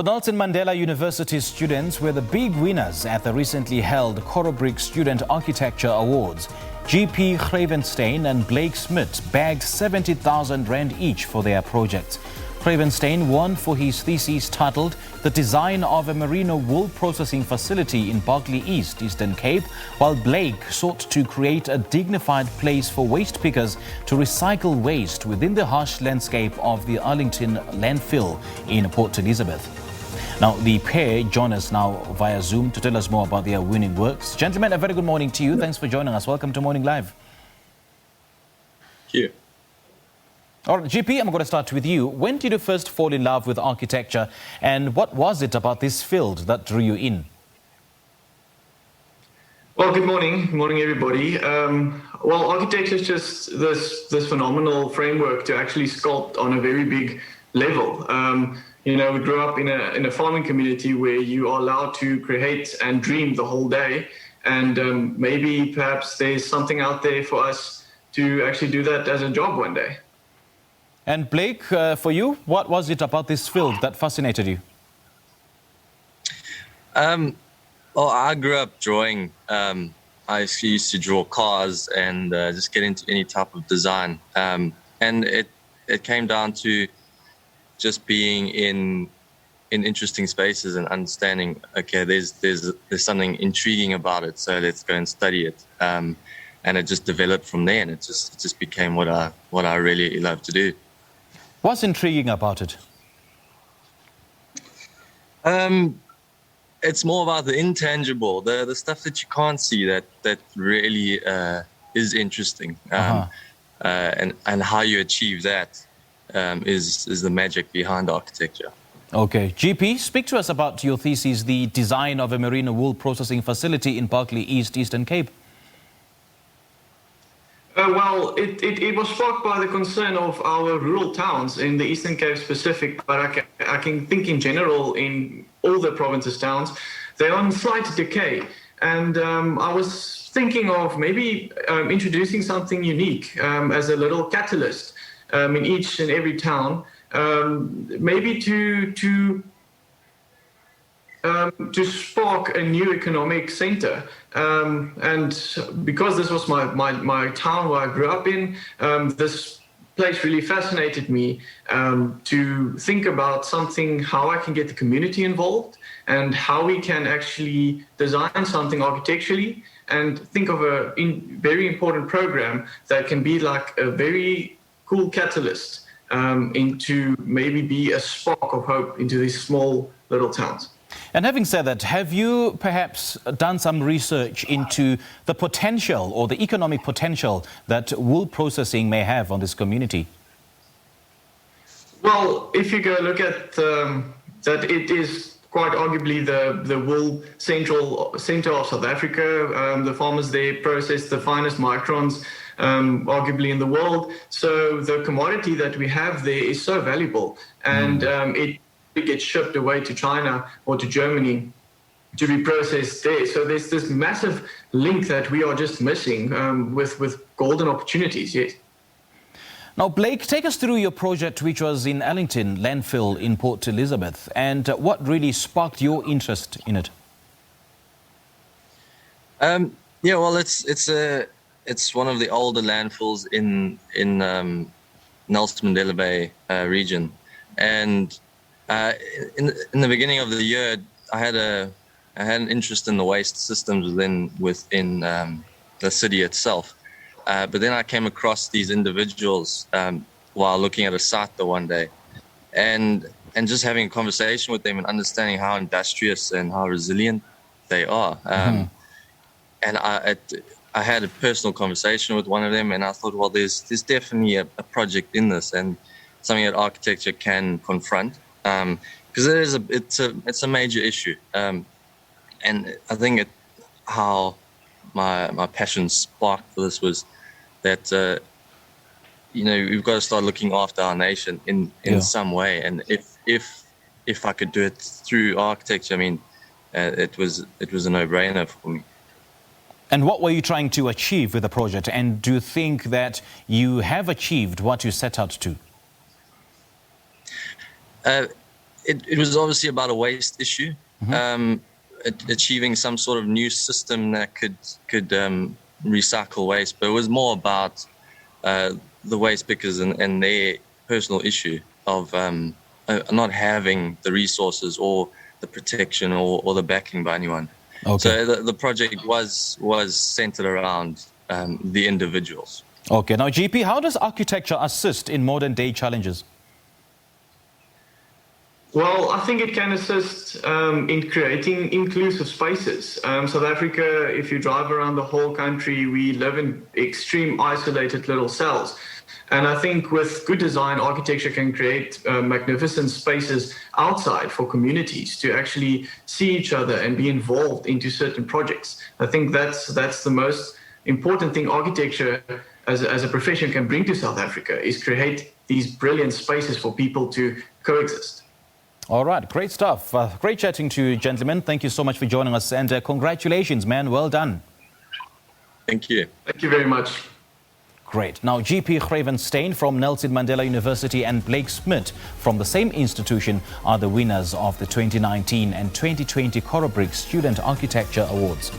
The Nelson Mandela University students were the big winners at the recently held Corobrik Student Architecture Awards. GP Greyvenstein and Blake Smit bagged 70,000 rand each for their projects. Greyvenstein won for his thesis titled The Design of a Merino Wool Processing Facility in Berkeley East, Eastern Cape, while Blake sought to create a dignified place for waste pickers to recycle waste within the harsh landscape of the Arlington Landfill in Port Elizabeth. Now, the pair join us now via Zoom to tell us more about their winning works. Gentlemen, a very good morning to you. Thanks for joining us. Welcome to Morning Live. Thank you. All right, GP, I'm going to start with you. When did you first fall in love with architecture, and what was it about this field that drew you in? Well, good morning. Good morning, everybody. Well, architecture is just this phenomenal framework to actually sculpt on a very big level. We grew up in a farming community where you are allowed to create and dream the whole day. And maybe perhaps there's something out there for us to actually do that as a job one day. And Blake, for you, what was it about this field that fascinated you? Well, I grew up drawing. I used to draw cars and just get into any type of design. And it came down to just being in interesting spaces and understanding, okay, there's something intriguing about it, so let's go and study it. And it just developed from there, and it just became what I really love to do. What's intriguing about it? It's more about the intangible, the stuff that you can't see that really is interesting, and how you achieve that. Is the magic behind architecture. Okay. GP, speak to us about your thesis, The Design of a Merino Wool Processing Facility in Berkeley East, Eastern Cape. Well, it was sparked by the concern of our rural towns in the Eastern Cape specific, but I can think in general in all the provinces' towns, they're on slight decay. And I was thinking of maybe introducing something unique as a little catalyst in each and every town, maybe to spark a new economic center. And because this was my town where I grew up in, this place really fascinated me to think about how I can get the community involved and how we can actually design something architecturally and think of a very important program that can be like a very cool catalyst into maybe be a spark of hope into these small little towns. And having said that, have you perhaps done some research into the potential or the economic potential that wool processing may have on this community? Well, if you go look at that, it is quite arguably the wool center of South Africa. The farmers there process the finest microns, arguably in the world. So the commodity that we have there is so valuable, and it gets shipped away to China or to Germany to be processed there. So there's this massive link that we are just missing with golden opportunities, yes. Now, Blake, take us through your project, which was in Arlington Landfill in Port Elizabeth, and what really sparked your interest in it? Well, it's one of the older landfills in Nelson Mandela Bay region, and in the beginning of the year, I had an interest in the waste systems within the city itself. But then I came across these individuals while looking at a site the one day, and just having a conversation with them and understanding how industrious and how resilient they are. And I had a personal conversation with one of them, and I thought, well, there's definitely a project in this and something that architecture can confront, because it's a major issue. And I think how my passion sparked for this was that we've got to start looking after our nation in some way. And if I could do it through architecture, I mean, it was a no-brainer for me. And what were you trying to achieve with the project? And do you think that you have achieved what you set out to? it was obviously about a waste issue, achieving some sort of new system that could recycle waste, but it was more about the waste pickers and their personal issue of not having the resources or the protection or the backing by anyone. Okay. So the project was centered around the individuals. Okay. Now, GP, how does architecture assist in modern day challenges? Well, I think it can assist in creating inclusive spaces. South Africa, if you drive around the whole country, we live in extreme isolated little cells. And I think with good design, architecture can create magnificent spaces outside for communities to actually see each other and be involved into certain projects. I think that's the most important thing architecture as a profession can bring to South Africa, is create these brilliant spaces for people to coexist. All right, great stuff. Great chatting to you, gentlemen. Thank you so much for joining us, and congratulations, man. Well done. Thank you. Thank you very much. Great. Now, GP Greyvenstein from Nelson Mandela University and Blake Smit from the same institution are the winners of the 2019 and 2020 Corobrik Student Architecture Awards.